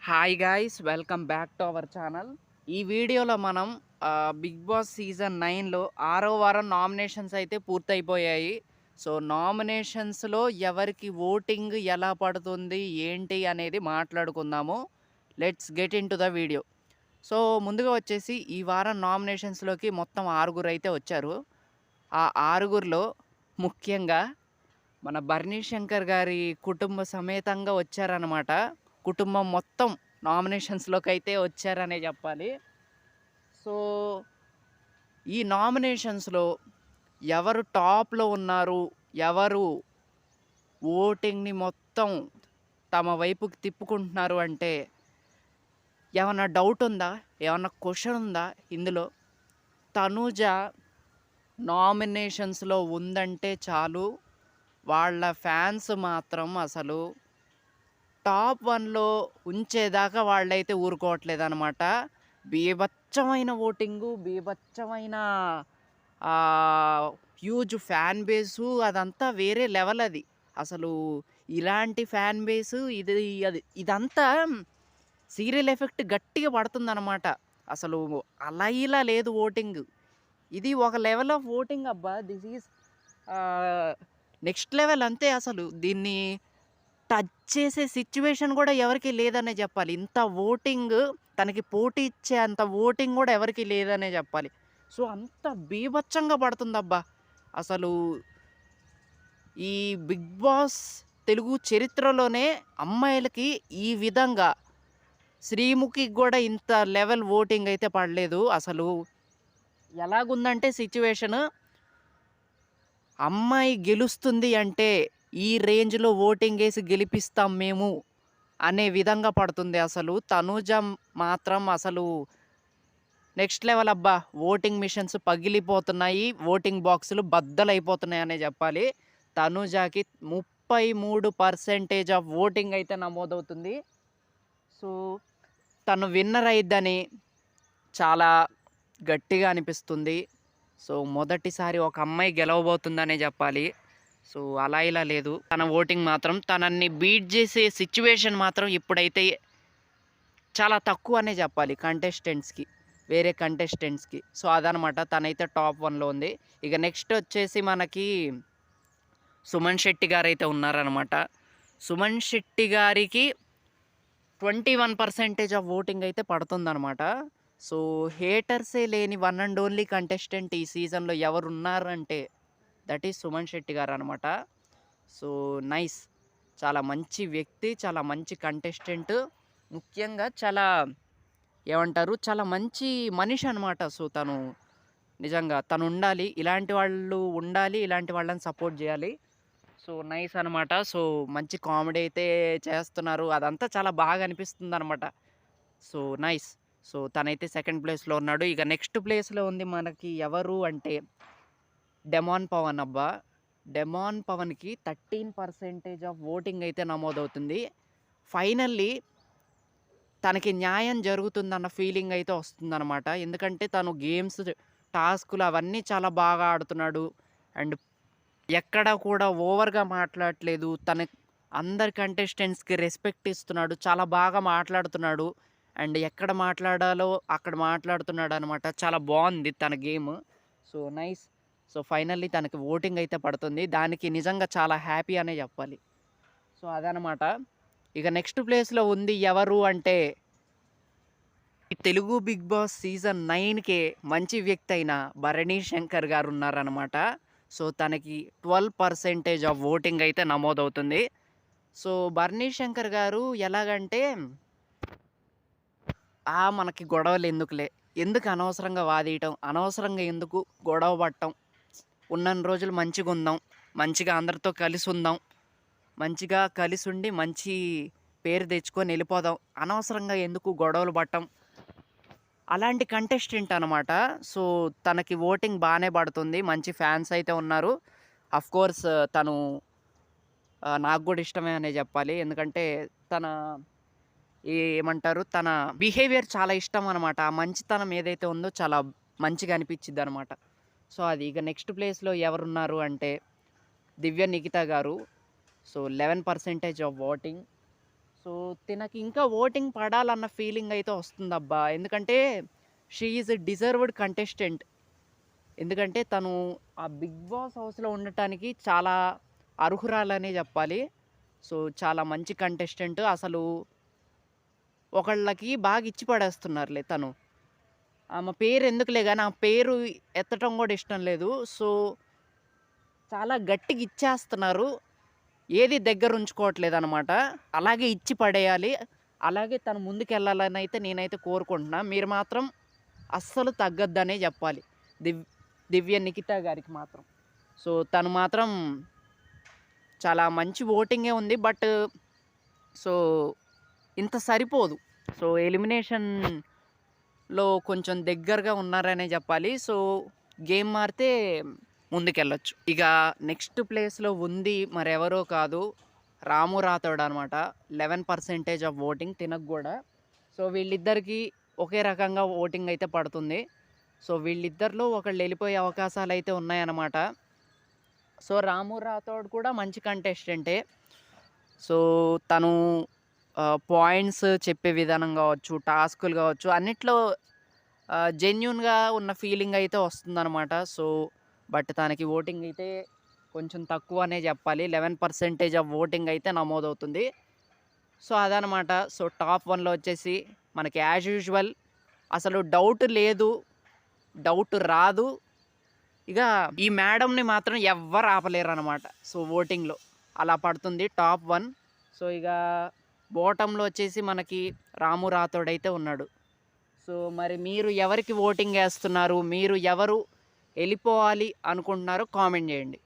Hi guys, welcome back to our channel. ఈ వీడియోలో మనం బిగ్ బాస్ సీజన్ 9లో 6వ వారం నామినేషన్స్ అయితే పూర్తయిపోయాయి. సో నామినేషన్స్లో ఎవరికి ఓటింగ్ ఎలా పడుతుంది ఏంటి అనేది మాట్లాడుకుందాము. Let's get in to the video. So ముందుగా వచ్చేసి ఈ వారం నామినేషన్స్లోకి మొత్తం 6గురు అయితే వచ్చారు. ఆ 6గురిలో ముఖ్యంగా మన బర్నీ శంకర్ గారి కుటుంబ సమేతంగా వచ్చారనమాట. కుటుంబం మొత్తం నామినేషన్స్లోకి అయితే వచ్చారనే చెప్పాలి. సో ఈ నామినేషన్స్లో ఎవరు టాప్లో ఉన్నారు, ఎవరు ఓటింగ్ని మొత్తం తమ వైపుకి తిప్పుకుంటున్నారు అంటే ఏమన్నా డౌట్ ఉందా, ఏమన్నా క్వశ్చన్ ఉందా ఇందులో? తనూజ నామినేషన్స్లో ఉందంటే చాలు, వాళ్ళ ఫ్యాన్స్ మాత్రం అసలు టాప్ 1లో ఉంచేదాకా వాళ్ళైతే ఊరుకోవట్లేదనమాట. బీభత్సమైన ఓటింగు, బీభత్సమైన హ్యూజ్ ఫ్యాన్ బేసు, అదంతా వేరే లెవెల్ అది. అసలు ఇలాంటి ఫ్యాన్ బేసు ఇదంతా సీరియల్ ఎఫెక్ట్ గట్టిగా పడుతుందనమాట. అసలు అలా ఇలా లేదు ఓటింగ్. ఇది ఒక లెవెల్ ఆఫ్ ఓటింగ్ అబ్బా! దిస్ ఈజ్ నెక్స్ట్ లెవెల్ అంతే. అసలు దీన్ని టచ్ చేసే సిచ్యువేషన్ కూడా ఎవరికీ లేదనే చెప్పాలి. ఇంత ఓటింగ్, తనకి పోటీ ఇచ్చే అంత ఓటింగ్ కూడా ఎవరికీ లేదనే చెప్పాలి. సో అంత బీభత్సంగా పడుతుందబ్బా! అసలు ఈ బిగ్ బాస్ తెలుగు చరిత్రలోనే అమ్మాయిలకి ఈ విధంగా శ్రీముఖికి కూడా ఇంత లెవెల్ ఓటింగ్ అయితే పడలేదు. అసలు ఎలాగుందంటే సిచ్యువేషను, అమ్మాయి గెలుస్తుంది అంటే ఈ రేంజ్‌లో ఓటింగేసి గెలిపిస్తాం మేము అనే విధంగా పడుతుంది అసలు. తనూజ మాత్రం అసలు నెక్స్ట్ లెవెల్ అబ్బా! ఓటింగ్ మిషన్స్ పగిలిపోతున్నాయి. ఓటింగ్ బాక్సులు బద్దలైపోతున్నాయనే చెప్పాలి. తనూజకి 33% ఆఫ్ ఓటింగ్ అయితే నమోదవుతుంది. సో తను విన్నర్ అయిద్దని చాలా గట్టిగా అనిపిస్తుంది. సో మొదటిసారి ఒక అమ్మాయి గెలవబోతుందనే చెప్పాలి. సో అలా ఇలా లేదు. తన ఓటింగ్ మాత్రం తనని బీట్ చేసే సిచ్యువేషన్ మాత్రం ఇప్పుడైతే చాలా తక్కువ అనే చెప్పాలి కంటెస్టెంట్స్‌కి, వేరే కంటెస్టెంట్స్‌కి. సో అదనమాట. తనైతే టాప్ 1లో ఉంది. ఇక నెక్స్ట్ వచ్చేసి మనకి సుమన్ శెట్టి గారైతే ఉన్నారనమాట. సుమన్ శెట్టి గారికి 21% ఆఫ్ ఓటింగ్ అయితే పడుతుందనమాట. సో హేటర్సే లేని వన్ అండ్ ఓన్లీ కంటెస్టెంట్ ఈ సీజన్‌లో ఎవరున్నారంటే దట్ ఈజ్ సుమన్ శెట్టి గారనమాట. So nice. చాలా మంచి వ్యక్తి, చాలా మంచి కంటెస్టెంట్. ముఖ్యంగా చాలా ఏమంటారు, చాలా మంచి మనిషి అనమాట. సో తను నిజంగా తను ఉండాలి. ఇలాంటి వాళ్ళు ఉండాలి. ఇలాంటి వాళ్ళని సపోర్ట్ చేయాలి. సో నైస్ అనమాట. సో మంచి కామెడీ అయితే చేస్తున్నారు. అదంతా చాలా బాగా అనిపిస్తుందనమాట. So nice. సో తనైతే సెకండ్ ప్లేస్‌లో ఉన్నాడు. ఇక నెక్స్ట్ ప్లేస్‌లో ఉంది మనకి ఎవరు అంటే డెమాన్ పవన్ అబ్బా! డెమాన్ పవన్‌కి 13% ఆఫ్ ఓటింగ్ అయితే నమోదవుతుంది. ఫైనల్లీ తనకి న్యాయం జరుగుతుందన్న ఫీలింగ్ అయితే వస్తుందనమాట. ఎందుకంటే తను గేమ్స్, టాస్కులు అవన్నీ చాలా బాగా ఆడుతున్నాడు. అండ్ ఎక్కడ కూడా ఓవర్‌గా మాట్లాడట్లేదు. అందరి కంటెస్టెంట్స్‌కి రెస్పెక్ట్ ఇస్తున్నాడు. చాలా బాగా మాట్లాడుతున్నాడు. అండ్ ఎక్కడ మాట్లాడాలో అక్కడ మాట్లాడుతున్నాడనమాట. చాలా బావుంది తన game. So nice. So finally తనకి ఓటింగ్ అయితే పడుతుంది. దానికి నిజంగా చాలా హ్యాపీ అనే చెప్పాలి. సో అదనమాట. ఇక నెక్స్ట్ ప్లేస్‌లో ఉంది ఎవరు అంటే ఈ తెలుగు బిగ్ బాస్ సీజన్ 9కే మంచి వ్యక్తి అయిన భరణి శంకర్ గారు ఉన్నారనమాట. సో తనకి 12% ఆఫ్ ఓటింగ్ అయితే నమోదవుతుంది. సో భరణి శంకర్ గారు ఎలాగంటే మనకి గొడవలు ఎందుకులే, ఎందుకు అనవసరంగా వాదియటం, అనవసరంగా ఎందుకు గొడవ పడటం, ఉన్నన్ని రోజులు మంచిగా ఉందాం, మంచిగా అందరితో కలిసి ఉందాం, మంచిగా కలిసి ఉండి మంచి పేరు తెచ్చుకొని వెళ్ళిపోదాం, అనవసరంగా ఎందుకు గొడవలు పడటం, అలాంటి కంటెస్టెంట్ అనమాట. సో తనకి ఓటింగ్ బాగానే పడుతుంది. మంచి ఫ్యాన్స్ అయితే ఉన్నారు. అఫ్కోర్స్ తను నాకు కూడా ఇష్టమే అనే చెప్పాలి. ఎందుకంటే తన ఏమంటారు, తన బిహేవియర్ చాలా ఇష్టం అనమాట. ఆ మంచితనం ఏదైతే ఉందో చాలా మంచిగా అనిపించిద్ది అనమాట. సో అది. ఇక నెక్స్ట్ ప్లేస్‌లో ఎవరున్నారు అంటే దివ్య నిఖిత గారు. So 11% of voting. సో తినకి ఇంకా ఓటింగ్ పడాలన్న ఫీలింగ్ అయితే వస్తుందబ్బా. ఎందుకంటే షీ ఈజ్ డిజర్వ్డ్ కంటెస్టెంట్. ఎందుకంటే తను ఆ 'బిగ్ బాస్' హౌస్‌లో ఉండటానికి చాలా అర్హురాలనే చెప్పాలి. సో చాలా మంచి కంటెస్టెంట్. అసలు ఒకళ్ళకి బాగా ఇచ్చి పడేస్తున్నారులే తను. ఆమె పేరు ఎందుకులే గాని, ఆ పేరు ఎత్తటం కూడా ఇష్టం లేదు. సో చాలా గట్టిగా ఇచ్చేస్తున్నారు. ఏది దగ్గరుంచుకోవట్లేదనమాట. అలాగే ఇచ్చి పడేయాలి. అలాగే తను ముందుకెళ్ళాలనైతే నేనైతే కోరుకుంటున్నా. మీరు మాత్రం అస్సలు తగ్గొద్దనే జెప్పాలి. దివ్ దివ్య నిఖిత గారికి మాత్రం. సో తను మాత్రం చాలా మంచి ఓటింగే ఉంది. బట్ సో ఇంత సరిపోదు. సో ఎలిమినేషన్‌లో కొంచెం దగ్గరగా ఉన్నారనే జెప్పాలి. సో గేమ్ మారితే ముందుకెళ్ళొచ్చు. ఇక నెక్స్ట్ ప్లేస్‌లో ఉంది మరెవరో కాదు, రాము రాథోడ్ అనమాట. 11% ఆఫ్ ఓటింగ్ తినకు గూడా. సో వీళ్ళిద్దరికీ ఒకే రకంగా ఓటింగ్ అయితే పడుతుంది. సో వీళ్ళిద్దరిలో ఒకళ్ళు ఎళ్ళిపోయే అవకాశాలైతే ఉన్నాయన్నమాట. సో రాము రాథోడ్ కూడా మంచి కంటెస్టెంటే. సో తను పాయింట్స్ చెప్పే విధానం గావచ్చు, టాస్కులు గావచ్చు, అన్నిట్లో జెన్యూన్‌గా ఉన్న ఫీలింగ్ అయితే వస్తుందనమాట. సో బట్ తనకి ఓటింగ్ అయితే కొంచెం తక్కువనే జెప్పాలి. 11% ఆఫ్ ఓటింగ్ అయితే నమోదవుతుంది. సో అదనమాట. సో టాప్ 1లో వచ్చేసి మనకి యాజ్ యూజువల్ అసలు డౌట్ లేదు, డౌట్ రాదు. ఇక ఈ మేడంని మాత్రం ఎవ్వరు ఆపలేరనమాట. సో ఓటింగ్‌లో అలా పడుతుంది టాప్ 1. సో ఇక బాటమ్‌లో వచ్చేసి మనకి రాము రాథోడ్ అయితే ఉన్నాడు. సో మరి మీరు ఎవరికి ఓటింగ్ ఏస్తున్నారు? మీరు ఎవరు ఎళ్ళిపోవాలి అనుకుంటున్నారో కామెంట్ జేయండి.